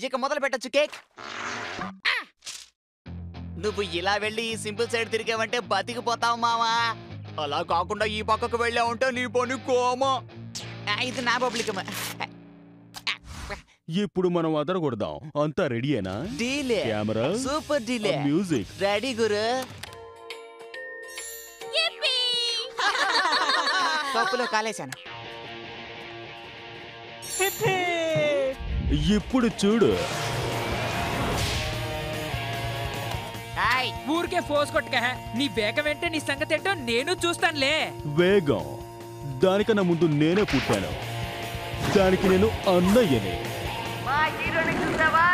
ఇక మొదలు పెట్టచ్చు కేక్. నువ్వు ఇలా వెళ్ళి ఈ సింపుల్ సైడ్ తిరిగావంటే బతికిపోతావు మావా. అలా కాకుండా ఈ పక్కకు వెళ్ళావంటే నీ పని కోమా. ఇది నా పబ్లిక్. ఇప్పుడు మనం అదరగొడదాం. అంతా రెడీయేనా? డీలే. కెమెరా, సూపర్ డీలే. మ్యూజిక్ రెడీ గురు. కప్పులో కాలేశాను. ఇప్పుడు చూడు. ఊరికే ఫోర్స్ కొట్టుక. నీ వేగం వెంటే నీ సంగతి ఏంటో నేను చూస్తానులే. వేగం? దానికన్నా ముందు నేనే పుట్టాను. దానికి నేను అన్నయ్యనే. మా హీరోని చూసావా?